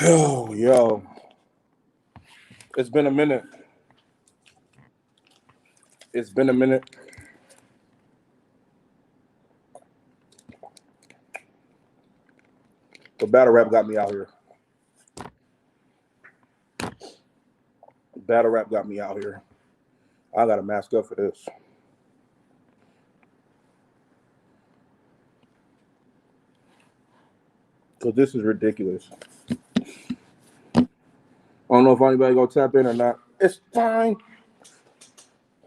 Oh, yo, it's been a minute. It's been a minute. The battle rap got me out here. Battle rap got me out here. I gotta mask up for this. Cause this is ridiculous. I don't know if anybody gonna tap in or not. It's fine.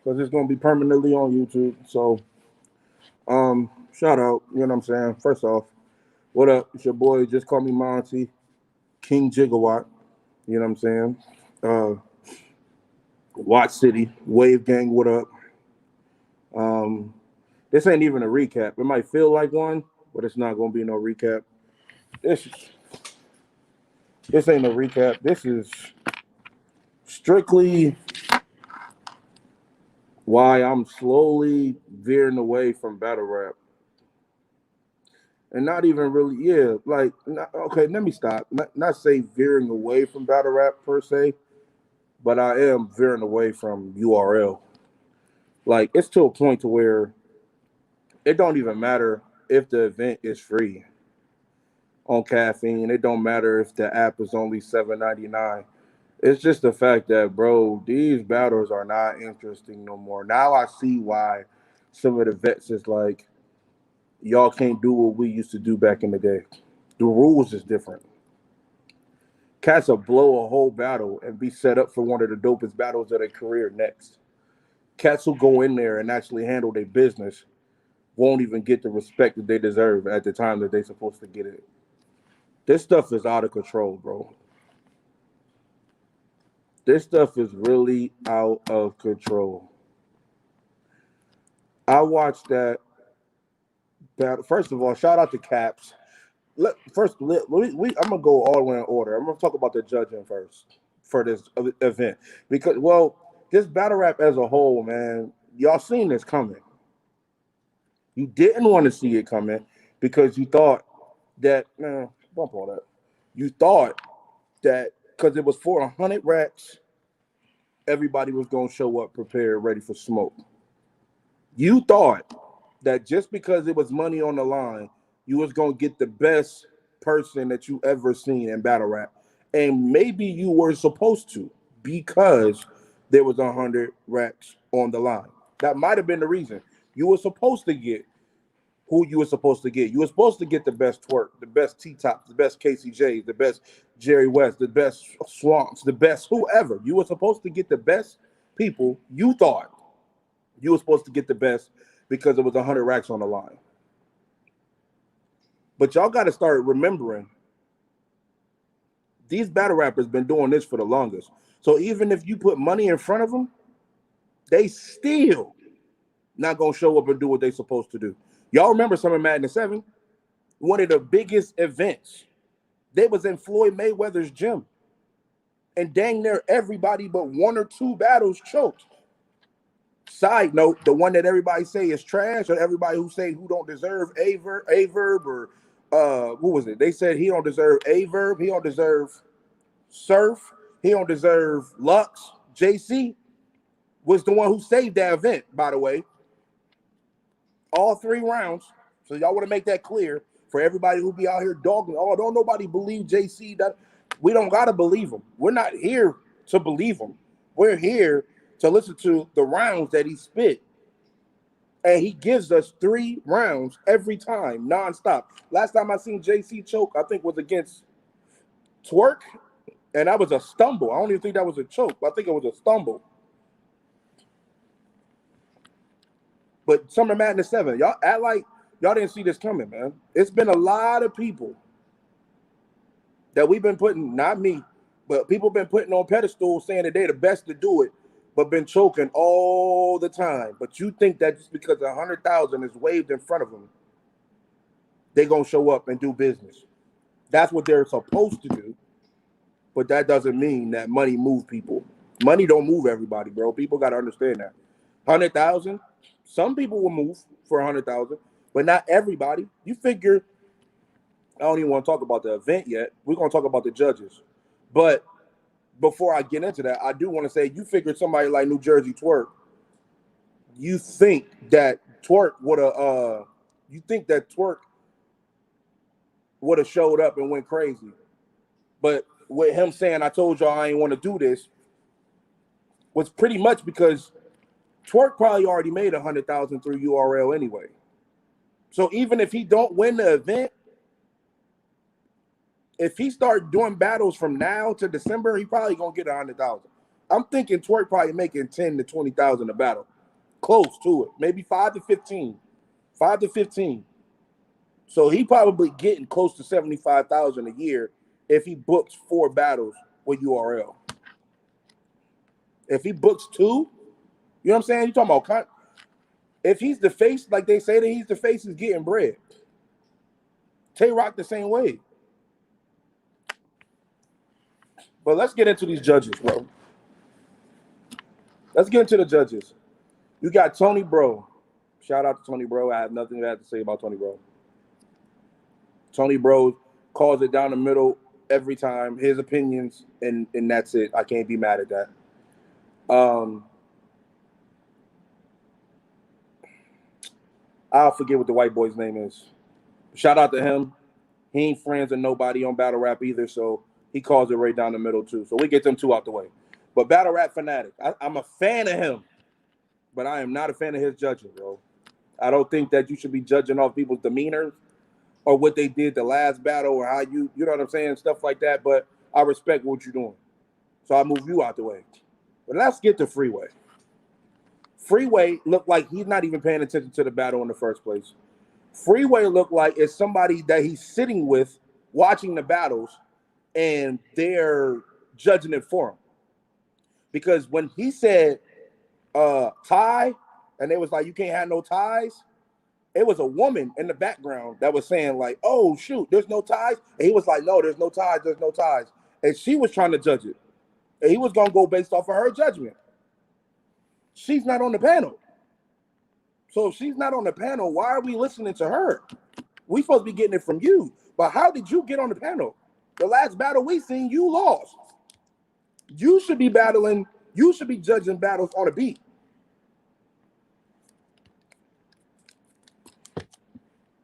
Cause it's gonna be permanently on YouTube. So shout out, you know what I'm saying? First off, what up? It's your boy, just call me Monty, King Gigawatt. You know what I'm saying? Uh Watch City, Wave Gang, what up? Um this ain't even a recap. It might feel like one, but it's not gonna be no recap. This this ain't a recap. This is strictly why I'm slowly veering away from battle rap. And not even really, yeah, like, okay, let me stop. Not say veering away from battle rap per se, but I am veering away from URL. Like, it's to a point to where it don't even matter if the event is free on caffeine. It don't matter if the app is only 7.99. It's just the fact that, bro, these battles are not interesting no more. Now I see why some of the vets is like, y'all can't do what we used to do back in the day. The rules is different. Cats will blow a whole battle and be set up for one of the dopest battles of their career next. Cats who go in there and actually handle their business won't even get the respect that they deserve at the time that they're supposed to get it. This stuff is out of control, bro. This stuff is really out of control. I watched that battle. First of all, shout out to Caps. I'm gonna go all the way in order. I'm gonna talk about the judging first for this event because, well, this battle rap as a whole, man, y'all seen this coming. You didn't want to see it coming because you thought that, man, bump all that. You thought that because it was for 100 racks, everybody was gonna show up prepared, ready for smoke. You thought that just because it was money on the line, you was gonna get the best person that you ever seen in battle rap, and maybe you were supposed to because there was 100 racks on the line. That might have been the reason you were supposed to get who you were supposed to get. You were supposed to get the best twerk, the best T Tops, the best KCJs, the best Jerry West, the best Swamps, the best whoever. You were supposed to get the best people. You thought you were supposed to get the best because it was 100 racks on the line. But y'all got to start remembering these battle rappers been doing this for the longest. So even if you put money in front of them, they still not gonna show up and do what they supposed to do. Y'all remember Summer Madness 7? One of the biggest events. They was in Floyd Mayweather's gym. And dang near everybody but one or two battles choked. Side note, the one that everybody say is trash, or everybody who say who don't deserve a verb or who was it? They said he don't deserve a verb, he don't deserve Surf, he don't deserve Lux. JC was the one who saved that event, by the way. All 3 rounds. So y'all want to make that clear for everybody who be out here dogging. Oh, don't nobody believe JC. That we don't gotta believe him. We're not here to believe him. We're here to listen to the rounds that he spit. And he gives us 3 rounds every time, nonstop. Last time I seen JC choke, I think was against Twerk, and that was a stumble. I don't even think that was a choke. I think it was a stumble. But Summer Madness 7, y'all act like y'all didn't see this coming, man. It's been a lot of people that we've been putting, not me, but people been putting on pedestals saying that they're the best to do it, but been choking all the time. But you think that just because 100,000 is waved in front of them, they're going to show up and do business. That's what they're supposed to do. But that doesn't mean that money moves people. Money don't move everybody, bro. People got to understand that. 100,000, some people will move for 100,000, but not everybody. You figure I don't even want to talk about the event yet. We're going to talk about the judges. But before I get into that, I do want to say you figured somebody like New Jersey Twerk, you think that Twerk would have showed up and went crazy. But with him saying, I told y'all I ain't want to do this, was pretty much because Twerk probably already made 100,000 through URL anyway. So even if he don't win the event, if he start doing battles from now to December, he probably gonna get 100,000. I'm thinking Twerk probably making 10 to 20,000 a battle, close to it, maybe 5 to 15, 5 to 15. So he probably getting close to 75,000 a year if he books 4 battles with URL. If he books 2, you know what I'm saying? You talking about if he's the face, like they say that he's the face, is getting bread. Tay-Rock the same way. But let's get into these judges, bro. Let's get into the judges. You got Tony Bro. Shout out to Tony Bro. I have nothing bad to say about Tony Bro. Tony Bro calls it down the middle every time. His opinions, and that's it. I can't be mad at that. I'll forget what the white boy's name is. Shout out to him. He ain't friends with nobody on Battle Rap either, so he calls it right down the middle too. So we get them 2 out the way. But Battle Rap Fanatic, I'm a fan of him, but I am not a fan of his judging, bro. I don't think that you should be judging off people's demeanor or what they did the last battle or how you know what I'm saying, stuff like that. But I respect what you're doing. So I move you out the way. But let's get to Freeway. Freeway looked like he's not even paying attention to the battle in the first place. Freeway looked like it's somebody that he's sitting with watching the battles and they're judging it for him. Because when he said tie, and they was like, you can't have no ties, it was a woman in the background that was saying like, oh, shoot, there's no ties. And he was like, no, there's no ties, there's no ties. And she was trying to judge it. And he was going to go based off of her judgment. She's not on the panel. So if she's not on the panel, why are we listening to her? We supposed to be getting it from you. But how did you get on the panel? The last battle we seen, you lost. You should be battling. You should be judging battles on a beat.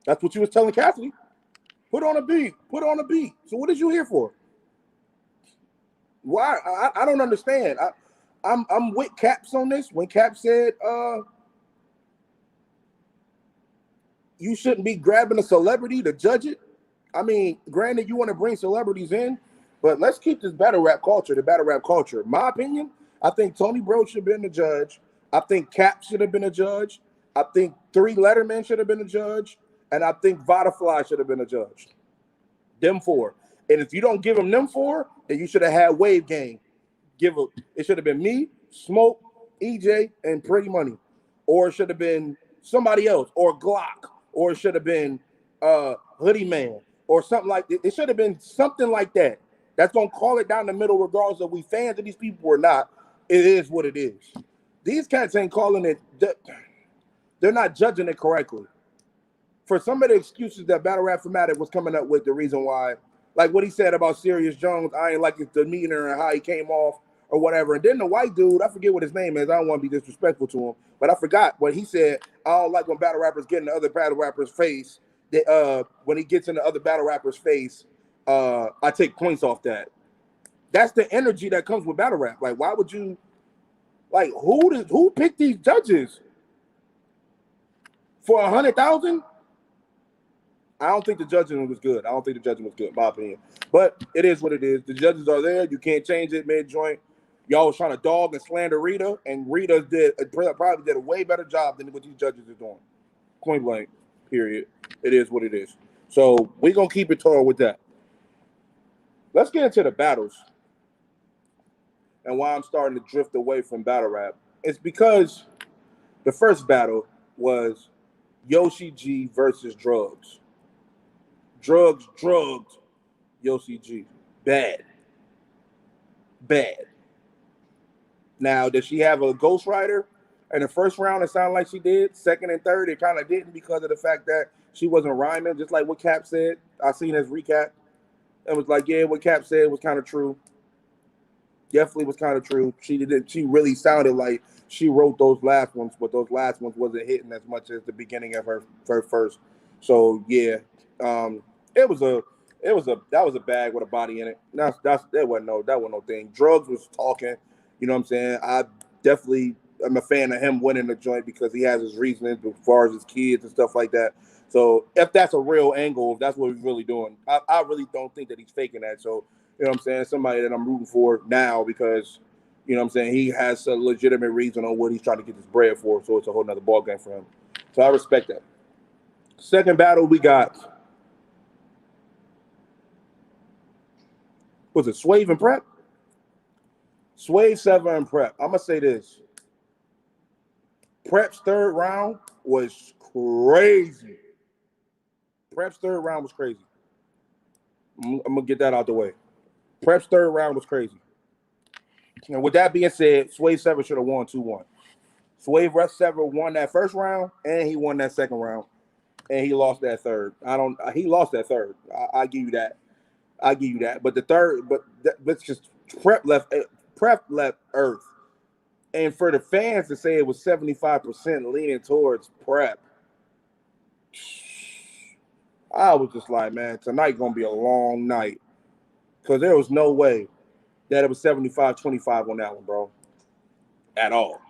That's what you was telling Cassidy. Put on a beat. Put on a beat. So what is you here for? Why? I don't understand. I'm with Caps on this. When Cap said you shouldn't be grabbing a celebrity to judge it. I mean, granted, you want to bring celebrities in, but let's keep this battle rap culture, the battle rap culture. My opinion, I think Tony Bro should have been the judge. I think Cap should have been a judge. I think 3 Letterman should have been a judge. And I think Vodafly should have been a judge. Them 4. And if you don't give them 4, then you should have had Wave Gang. It should have been me, Smoke, EJ, and Pretty Money. Or it should have been somebody else, or Glock, or it should have been Hoodie Man, or something like that. It should have been something like that. That's going to call it down the middle regardless of we fans of these people or not. It is what it is. These cats ain't calling it. They're not judging it correctly. For some of the excuses that Battle Rap Fanatic was coming up with, the reason why, like what he said about Serious Jones, I ain't like his demeanor and how he came off or whatever. And then the white dude, I forget what his name is. I don't want to be disrespectful to him, but I forgot what he said. I don't like when battle rappers get in the other battle rappers' face. When he gets in the other battle rappers' face, I take points off that. That's the energy that comes with battle rap. Like, why would you, like, who picked these judges for 100,000? I don't think the judging was good. I don't think the judging was good, in my opinion. But it is what it is. The judges are there. You can't change it mid-joint. Y'all was trying to dog and slander Rita, and Rita probably did a way better job than what these judges are doing. Point blank, period. It is what it is. So we're going to keep it tall with that. Let's get into the battles. And why I'm starting to drift away from battle rap. It's because the first battle was Yoshi G versus Drugs. Drugs drugged Yoshi G. Bad. Now, does she have a ghostwriter? In the first round, it sounded like she did. Second and third, it kind of didn't because of the fact that she wasn't rhyming, just like what Cap said. I seen his recap. It was like, yeah, what Cap said was kind of true. Definitely was kind of true. She did. She really sounded like she wrote those last ones, but those last ones wasn't hitting as much as the beginning of her first. So yeah, um, it was a that was a bag with a body in it. That wasn't no thing. Drugs was talking. You know what I'm saying? I definitely am a fan of him winning the joint because he has his reasons as far as his kids and stuff like that. So if that's a real angle, if that's what he's really doing, I really don't think that he's faking that. So you know what I'm saying? Somebody that I'm rooting for now because, you know what I'm saying, he has a legitimate reason on what he's trying to get this bread for. So it's a whole nother ball game for him. So I respect that. Second battle we got, was it Swave and Prep? Swave, Sever, and Prep. I'm going to say this. Prep's third round was crazy. Prep's third round was crazy. I'm going to get that out the way. Prep's third round was crazy. And with that being said, Swave Sever should have won 2-1. Swave Sever won that first round, and he won that second round, and he lost that third. He lost that third. I give you that. I give you that. But the third, that's just Prep left Earth. And for the fans to say it was 75% leaning towards Prep, I was just like, man, tonight gonna be a long night. Because there was no way that it was 75-25 on that one, bro. At all.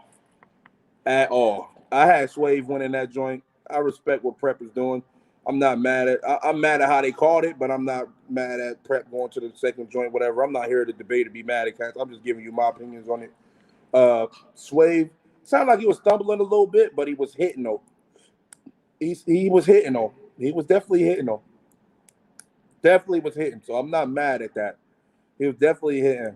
At all. I had Swave winning that joint. I respect what Prep is doing. I'm not mad at I'm mad at how they called it, but I'm not mad at Prep going to the second joint, whatever. I'm not here to debate or be mad at cats. I'm just giving you my opinions on it. Swave sounded like he was stumbling a little bit, but he was hitting though. He was hitting though. He was definitely hitting though. Definitely was hitting. So I'm not mad at that. He was definitely hitting.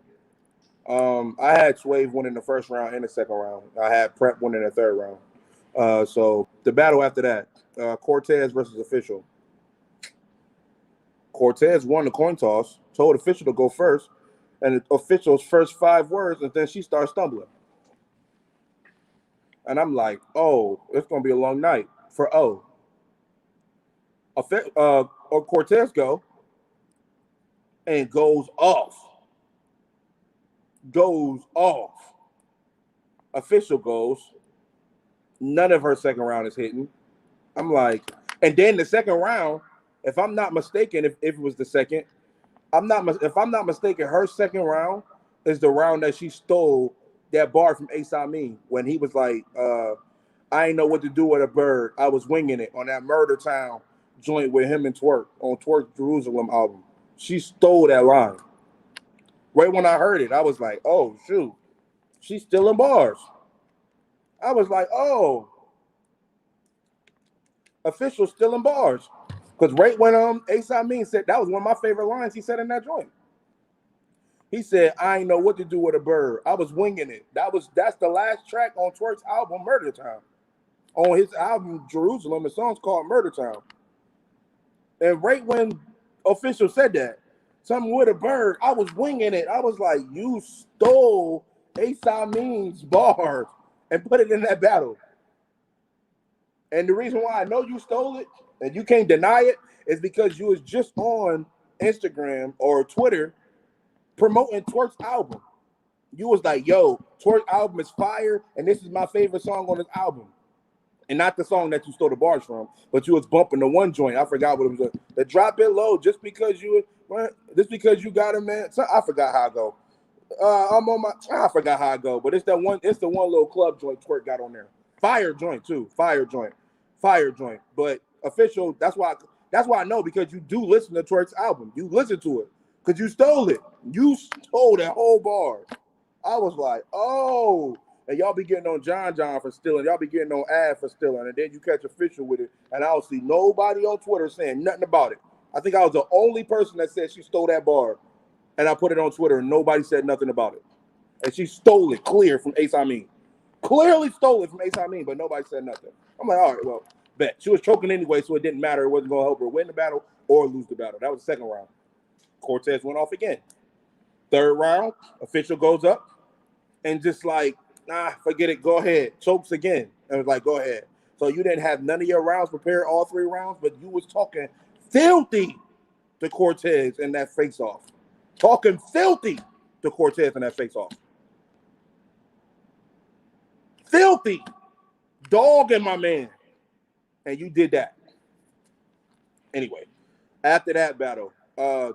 I had Swave winning the first round and the second round. I had Prep winning the third round. So the battle after that, Cortez versus Official. Cortez won the coin toss, told Official to go first, and the Official's first 5 words, and then she starts stumbling. And I'm like, oh, it's gonna be a long night for O. Or Cortez go and goes off. Official goes. None of her second round is hitting. I'm like, and then the second round, if I'm not mistaken, if it was the second, if I'm not mistaken, her second round is the round that she stole that bar from Ace Amin when he was like, I ain't know what to do with a bird. I was winging it on that Murder Town joint with him and Twerk on Twerk Jerusalem album. She stole that line. Right when I heard it, I was like, oh, shoot. She's still in bars. I was like, oh. Official still in bars. Because right when Ace Amin said, that was one of my favorite lines he said in that joint. He said, I ain't know what to do with a bird. I was winging it. That's the last track on Twerk's album, Murder Town. On his album, Jerusalem, the song's called Murder Town. And right when Official said that, something with a bird, I was winging it. I was like, you stole Ace Amin's bars and put it in that battle. And the reason why I know you stole it and you can't deny it is because you was just on Instagram or Twitter promoting Twerk's album. You was like, yo, Twerk's album is fire, and this is my favorite song on his album. And not the song that you stole the bars from, but you was bumping the one joint. I forgot what it was. The drop it low just because you got it, man. So I forgot how I go. I forgot how I go, but it's the one little club joint Twerk got on there. Fire joint too. Fire joint. But Official, that's why I know, because you do listen to Twerk's album. You listen to it because you stole it. You stole that whole bar. I was like, oh. And y'all be getting on John for stealing. Y'all be getting on Ad for stealing. And then you catch Official with it. And I don't see nobody on Twitter saying nothing about it. I think I was the only person that said she stole that bar. And I put it on Twitter and nobody said nothing about it. And she stole it clear from Ace Amin. Clearly stole it from Ace Amin, but nobody said nothing. I'm like, all right, well, bet. She was choking anyway, so it didn't matter. It wasn't going to help her win the battle or lose the battle. That was the second round. Cortez went off again. Third round, Official goes up and just like, nah, forget it. Go ahead. Chokes again. And was like, go ahead. So you didn't have none of your rounds prepared, all 3 rounds, but you was talking filthy to Cortez in that face-off. Talking filthy to Cortez in that face-off. Filthy. Dogging my man. And you did that. Anyway, after that battle,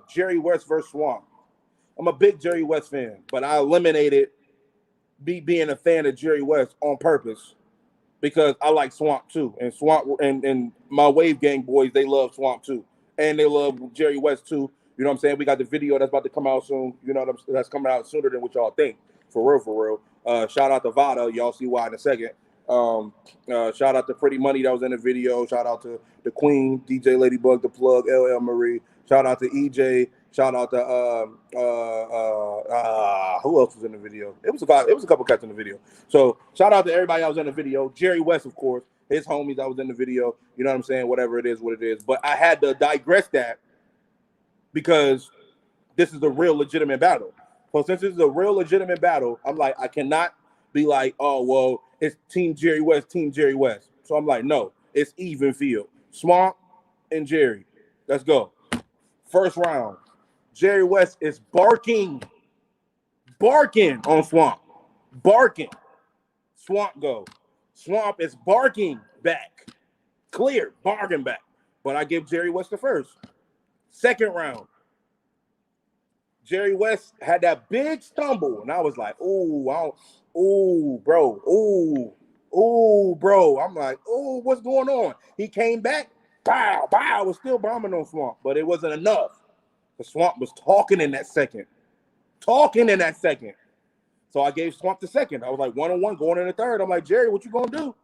Jerry West versus Swamp. I'm a big Jerry West fan, but I eliminated being a fan of Jerry West on purpose because I like Swamp too. And Swamp and my Wave Gang boys, they love Swamp too. And they love Jerry West too. You know what I'm saying? We got the video that's about to come out soon. You know that's coming out sooner than what y'all think. For real. Shout out to Vada. Y'all see why in a second. Shout out to Pretty Money that was in the video. Shout out to the Queen, DJ Ladybug, the Plug, LL Marie. Shout out to EJ. Shout out to who else was in the video? It was a couple cats in the video. So shout out to everybody that was in the video. Jerry West, of course, his homies that was in the video. You know what I'm saying? Whatever it is, what it is. But I had to digress that because this is a real legitimate battle. So since this is a real legitimate battle, I'm like, I cannot be like, oh, well, it's Team Jerry West. So I'm like, no, it's even field. Swamp and Jerry. Let's go. First round. Jerry West is barking on Swamp. Barking. Swamp go. Swamp is barking back. Clear, barking back. But I give Jerry West the first. Second round. Jerry West had that big stumble, and I was like, bro. I'm like, what's going on? He came back, bow, was still bombing on Swamp, but it wasn't enough. The Swamp was talking in that second. So I gave Swamp the second. I was like 1-on-1 going in the third. I'm like, Jerry, what you gonna do?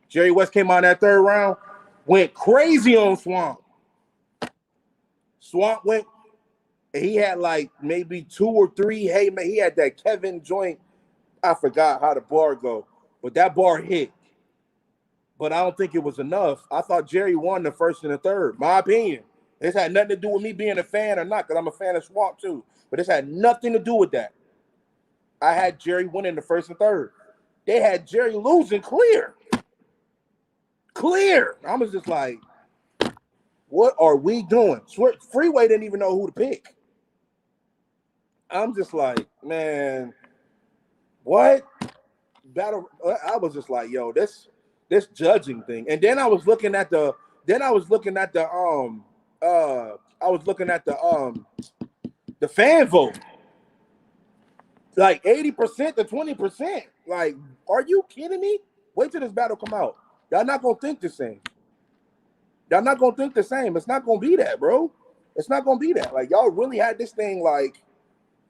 Jerry West came out in that third round, went crazy on Swamp. Swamp went, and he had like maybe 2 or 3. Hey, man, he had that Kevin joint. I forgot how the bar go, but that bar hit. But I don't think it was enough. I thought Jerry won the first and the third. My opinion. This had nothing to do with me being a fan or not, because I'm a fan of Swamp too. But this had nothing to do with that. I had Jerry winning the first and third. They had Jerry losing clear. I was just like, what are we doing? Freeway didn't even know who to pick. I'm just like, man, what? Battle. I was just like, yo, this judging thing. And then I was looking at the fan vote. Like 80% to 20%. Like, are you kidding me? Wait till this battle come out. Y'all not gonna think the same. It's not gonna be that, bro. It's not gonna be that. Like, y'all really had this thing like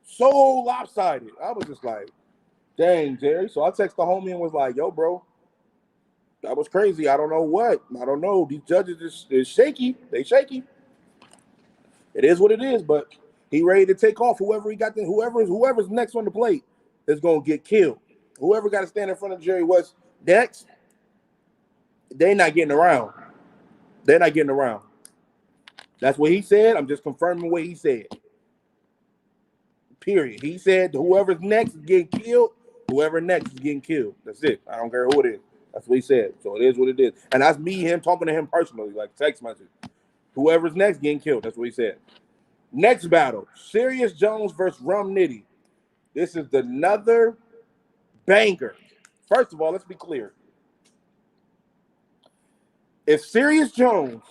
so lopsided. I was just like, dang, Jerry. So I texted the homie and was like, yo, bro, that was crazy. I don't know what. I don't know. These judges is shaky. They shaky. It is what it is, but he ready to take off. Whoever's next on the plate is gonna get killed. Whoever got to stand in front of Jerry West next, they not getting around. That's what he said. I'm just confirming what he said. Period. He said whoever's next is getting killed. Whoever next is getting killed. That's it. I don't care who it is. That's what he said. So it is what it is. And that's him talking to him personally, like text message. Whoever's next getting killed. That's what he said. Next battle, Serious Jones versus Rum Nitty. This is another banger. First of all, let's be clear. If Serious Jones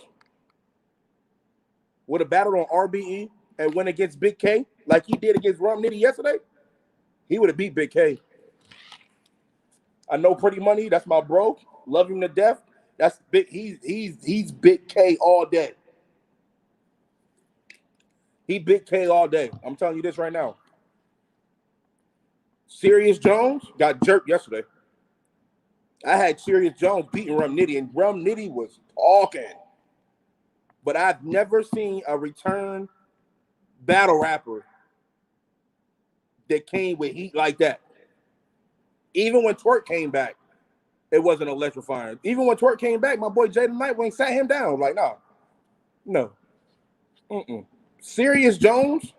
would have battled on RBE and went against Big K like he did against Rum Nitty yesterday, he would have beat Big K. I know Pretty Money. That's my bro. Love him to death. That's big. He's Big K all day. He Big K all day. I'm telling you this right now. Serious Jones got jerked yesterday. I had Serious Jones beating Rum Nitty, and Rum Nitty was talking. But I've never seen a return battle rapper that came with heat like that. Even when Twerk came back, it wasn't electrifying. Even when Twerk came back, my boy Jaden Nightwing sat him down. Like, no. Serious Jones,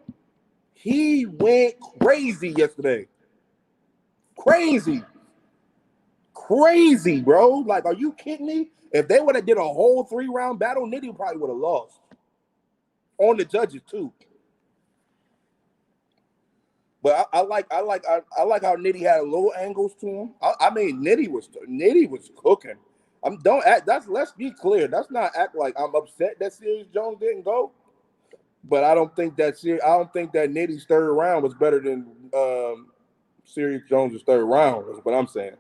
he went crazy yesterday. Crazy. crazy, bro. Like, are you kidding me? If they would have did a whole 3-round battle, Nitty probably would have lost. On the judges too. But I like how Nitty had little angles to him. I mean, Nitty was cooking. Don't act. Let's be clear. That's not act like I'm upset that Serious Jones didn't go. But I don't think that Nitty's third round was better than Serious Jones' third round. Is what I'm saying.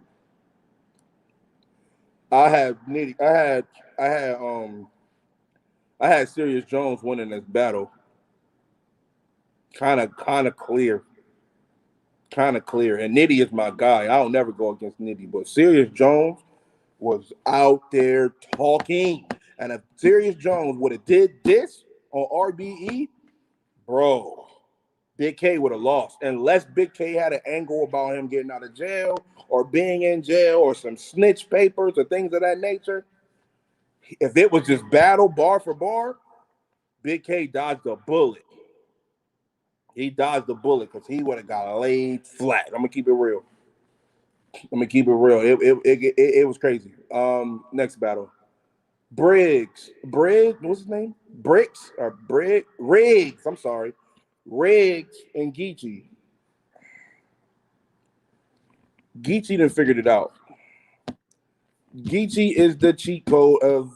I had Serious Jones winning this battle. Kind of clear. And Nitty is my guy. I don't never go against Nitty, but Serious Jones was out there talking. And if Serious Jones would have did this on RBE, bro, Big K would have lost. Unless Big K had an angle about him getting out of jail or being in jail or some snitch papers or things of that nature. If it was just battle bar for bar, Big K dodged a bullet. He dodged the bullet because he would have got laid flat. I'm gonna keep it real. It was crazy. Next battle. Briggs, what's his name? Riggs. I'm sorry. Riggs and Geechee. Geechee done figured it out. Geechee is the cheat code of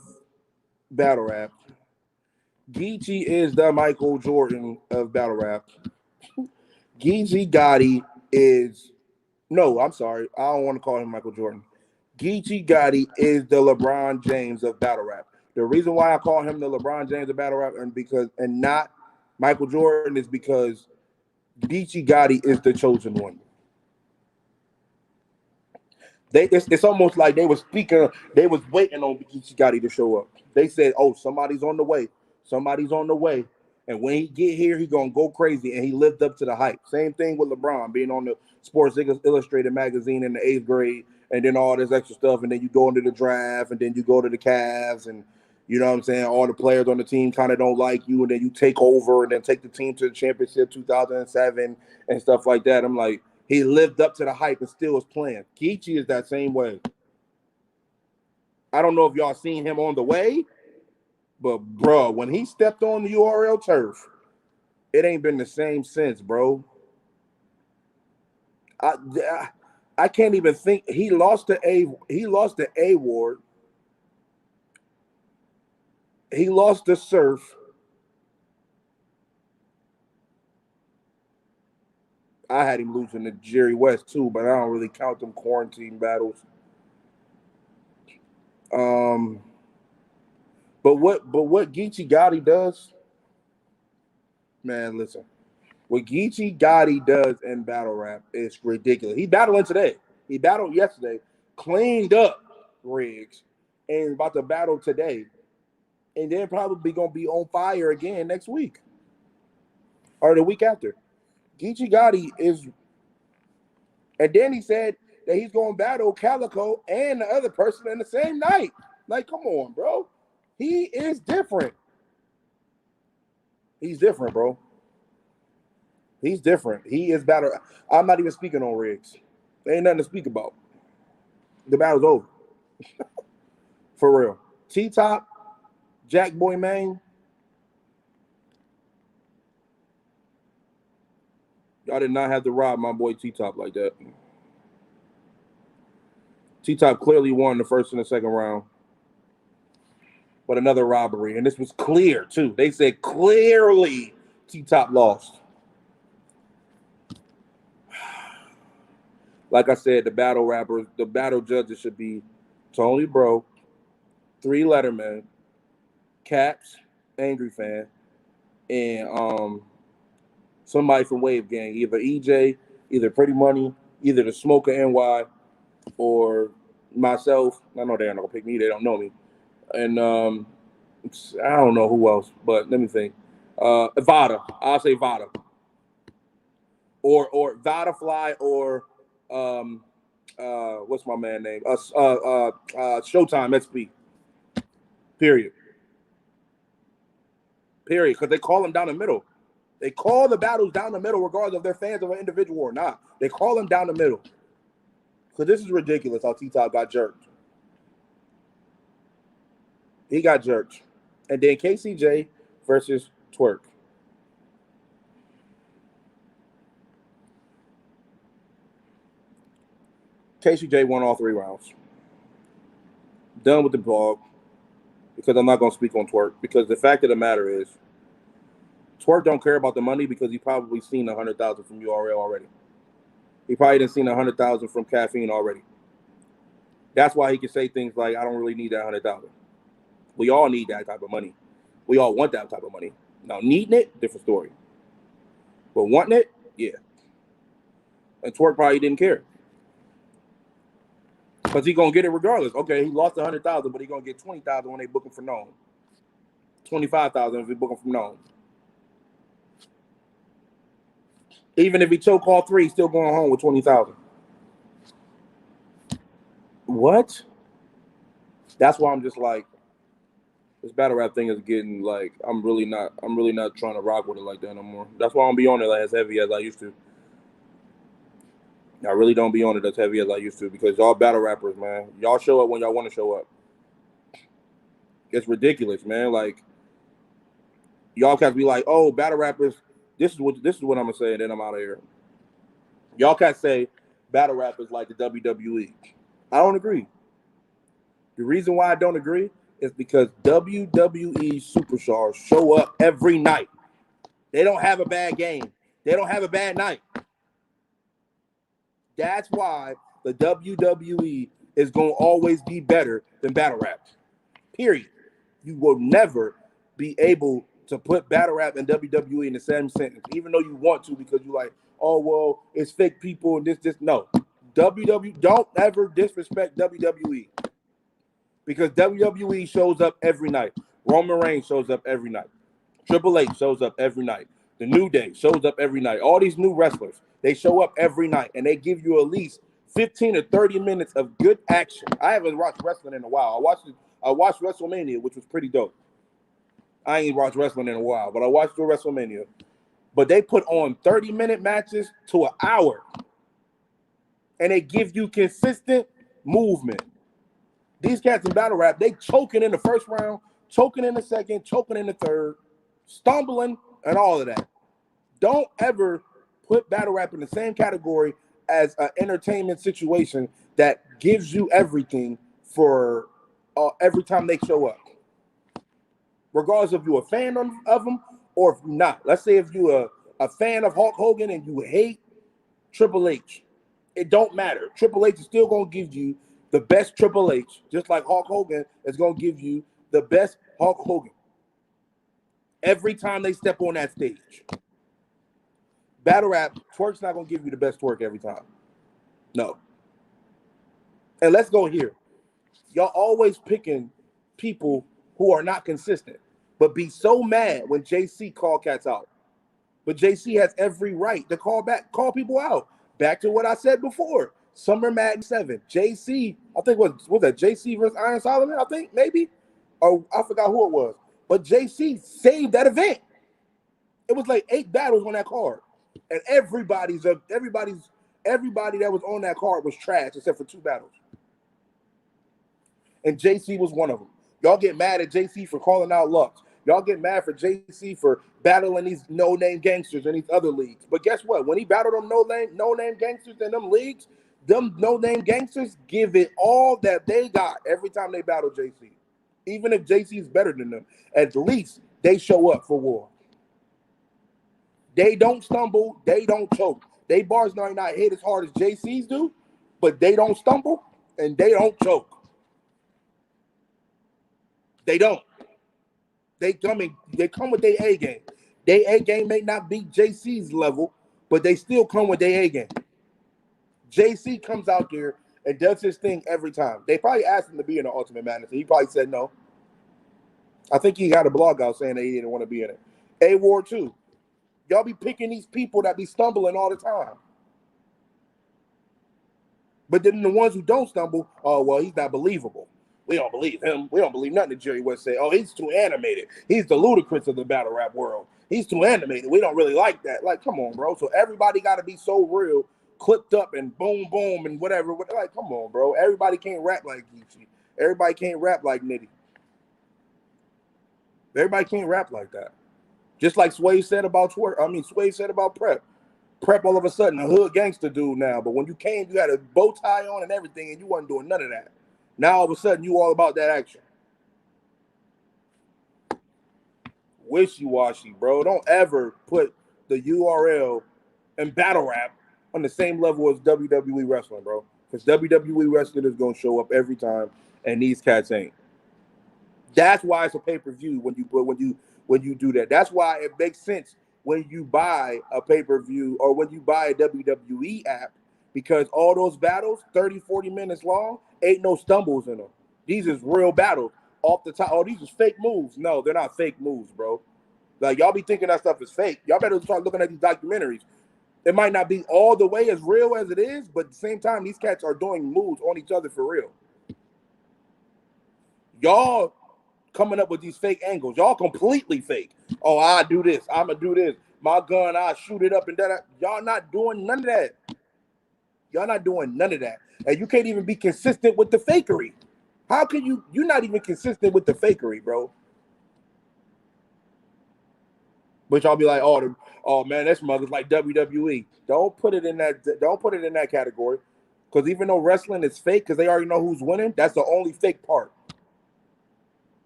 battle rap. Geechee is the Michael Jordan of battle rap. Geechee Gotti is no, I'm sorry. I don't want to call him Michael Jordan. Geechee Gotti is the LeBron James of battle rap. The reason why I call him the LeBron James of battle rap and not Michael Jordan is because Geechee Gotti is the chosen one. It's almost like they was waiting on Geechee Gotti to show up. They said, "Oh, somebody's on the way. And when he get here, he gonna go crazy." And he lived up to the hype. Same thing with LeBron being on the Sports Illustrated magazine in the 8th grade, and then all this extra stuff, and then you go into the draft, and then you go to the Cavs, and you know what I'm saying. All the players on the team kind of don't like you, and then you take over, and then take the team to the championship 2007 and stuff like that. I'm like, he lived up to the hype and still is playing. Geechee is that same way. I don't know if y'all seen him on the way. But, bro, when he stepped on the URL turf, it ain't been the same since, bro. I can't even think. He lost the A Ward. He lost the Surf. I had him losing to Jerry West, too, but I don't really count them quarantine battles. But what Geechee Gotti does, man, listen. What Geechee Gotti does in battle rap is ridiculous. He battling today. He battled yesterday, cleaned up Riggs, and about to battle today. And then probably going to be on fire again next week or the week after. Geechee Gotti is, and then he said that he's going to battle Calico and the other person in the same night. Like, come on, bro. He is different. He's different, bro. He's different. He is battle. I'm not even speaking on Riggs. There ain't nothing to speak about. The battle's over. For real. T-Top, Jack Boy Maine. Y'all did not have to rob my boy T-Top like that. T-Top clearly won the first and the second round. But another robbery. And this was clear, too. They said clearly T-Top lost. Like I said, the battle judges should be Tony Bro, 3 Letterman, Caps, Angry Fan, and somebody from Wave Gang, either EJ, either Pretty Money, either the Smoker NY, or myself. I know they're not gonna pick me, they don't know me. And I don't know who else, but let me think. Vada. I'll say Vada. Or Vada Fly or what's my man name? Showtime SP. Period. Because they call them down the middle. They call the battles down the middle, regardless if they're fans of an individual or not. They call them down the middle. Because this is ridiculous how T-Top got jerked. He got jerked. And then KCJ versus Twerk. KCJ won all 3 rounds. Done with the blog. Because I'm not going to speak on Twerk. Because the fact of the matter is, Twerk don't care about the money because he probably seen 100,000 from URL already. He probably done seen 100,000 from caffeine already. That's why he can say things like, I don't really need that 100,000. We all need that type of money. We all want that type of money. Now, needing it, different story. But wanting it, yeah. And Twerk probably didn't care. Because he's going to get it regardless. Okay, he lost 100,000, but he's going to get 20,000 when they book him for known. 25,000 if they book him for known. Even if he choke all 3, he's still going home with 20,000. What? That's why I'm just like, this battle rap thing is getting like, I'm really not trying to rock with it like that no more. That's why I don't be on it like as heavy as I used to. I really don't be on it as heavy as I used to because y'all battle rappers, man. Y'all show up when y'all want to show up. It's ridiculous, man. Like, y'all cats be like, oh, battle rappers, this is what I'm gonna say, and then I'm out of here. Y'all cats say battle rappers like the WWE. I don't agree. The reason why I don't agree is because WWE superstars show up every night. They don't have a bad game. They don't have a bad night. That's why the WWE is going to always be better than battle rap. Period. You will never be able to put battle rap and WWE in the same sentence, even though you want to because you're like, oh, well, it's fake people and this. No. WWE, don't ever disrespect WWE because WWE shows up every night. Roman Reigns shows up every night. Triple H shows up every night. The New Day shows up every night. All these new wrestlers, they show up every night, and they give you at least 15 or 30 minutes of good action. I haven't watched wrestling in a while. I watched WrestleMania, which was pretty dope. I ain't watched wrestling in a while, but I watched the WrestleMania. But they put on 30-minute matches to an hour, and they give you consistent movement. These cats in battle rap, they choking in the first round, choking in the second, choking in the third, stumbling, and all of that. Don't ever put battle rap in the same category as an entertainment situation that gives you everything for every time they show up. Regardless if you're a fan of them or if you're not. Let's say if you're a fan of Hulk Hogan and you hate Triple H. It don't matter. Triple H is still going to give you the best Triple H, just like Hulk Hogan is going to give you the best Hulk Hogan every time they step on that stage. Battle rap, Twerk's not going to give you the best Twerk every time. No. And let's go here. Y'all always picking people who are not consistent, but be so mad when JC call cats out. But JC has every right to call people out. Back to what I said before. Summer Madness 7. JC, I think was that JC versus Iron Solomon, I think, maybe? Or I forgot who it was. But JC saved that event. It was like 8 battles on that card. And everybody that was on that card was trash except for 2 battles. And JC was one of them. Y'all get mad at JC for calling out Lux. Y'all get mad for JC for battling these no-name gangsters in these other leagues. But guess what? When he battled them no-name gangsters in them leagues, them no-name gangsters give it all that they got every time they battle JC. Even if JC is better than them, at least they show up for war. They don't stumble. They don't choke. They bars might not hit as hard as JC's do, but they don't stumble and they don't choke. They don't. They come with their A game. Their A game may not be JC's level, but they still come with their A game. JC comes out there and does his thing every time. They probably asked him to be in the Ultimate Madness. He probably said no. I think he got a blog out saying that he didn't want to be in it. A-War too. Y'all be picking these people that be stumbling all the time. But then the ones who don't stumble, oh, well, he's not believable. We don't believe him. We don't believe nothing that Jerry West say. Oh, he's too animated. He's the Ludacris of the battle rap world. He's too animated. We don't really like that. Like, come on, bro. So everybody got to be so real clipped up and boom, boom, and whatever. Like, come on, bro. Everybody can't rap like Geechee. Everybody can't rap like Nitty. Everybody can't rap like that. Just like Sway said about Sway said about Prep. Prep all of a sudden a hood gangster dude now. But when you came, you had a bow tie on and everything, and you wasn't doing none of that. Now all of a sudden you all about that action. Wishy-washy, bro. Don't ever put the URL and battle rap on the same level as WWE wrestling, bro. Because WWE wrestling is gonna show up every time, and these cats ain't. That's why it's a pay-per-view when you do that. That's why it makes sense when you buy a pay-per-view or when you buy a WWE app, because all those battles, 30, 40 minutes long, ain't no stumbles in them. These is real battles. Off the top, these is fake moves. No, they're not fake moves, bro. Like, y'all be thinking that stuff is fake. Y'all better start looking at these documentaries. It might not be all the way as real as it is, but at the same time, these cats are doing moves on each other for real. Y'all coming up with these fake angles. Y'all completely fake. Oh, I do this. I'm going to do this. My gun, I shoot it up and that. Y'all not doing none of that. Y'all not doing none of that. And you can't even be consistent with the fakery. How can you're not even consistent with the fakery, bro. But y'all be like, oh man, that's mother's like WWE. Don't put it in that category. Because even though wrestling is fake, because they already know who's winning, that's the only fake part.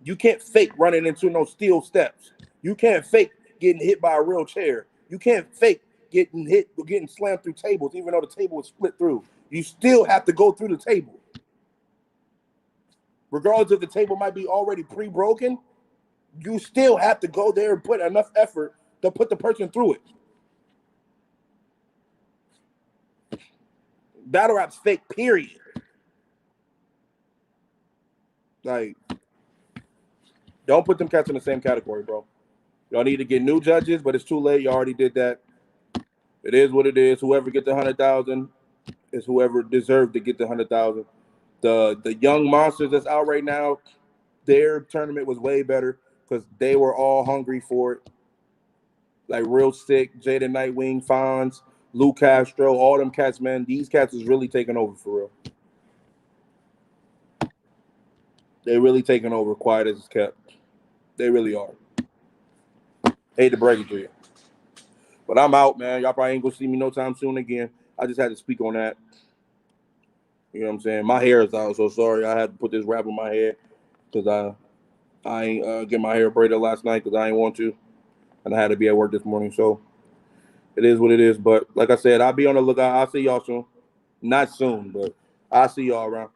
You can't fake running into no steel steps. You can't fake getting hit by a real chair. You can't fake getting slammed through tables, even though the table is split through. You still have to go through the table. Regardless if the table might be already pre-broken, you still have to go there and put enough effort to put the person through it. Battle rap's fake, period. Like, don't put them cats in the same category, bro. Y'all need to get new judges, but it's too late. You already did that. It is what it is. Whoever gets the 100,000 is whoever deserved to get the 100,000. The young monsters that's out right now, their tournament was way better because they were all hungry for it. Like Real Sick, Jada Nightwing, Fonz, Lou Castro, all them cats, man. These cats is really taking over for real. They're really taking over, quiet as it's kept. They really are. Hate to break it to you. But I'm out, man. Y'all probably ain't gonna see me no time soon again. I just had to speak on that. You know what I'm saying? My hair is out, so sorry. I had to put this wrap on my head because I ain't get my hair braided last night because I ain't want to. And I had to be at work this morning, so it is what it is. But like I said, I'll be on the lookout. I'll see y'all soon. Not soon, but I'll see y'all around.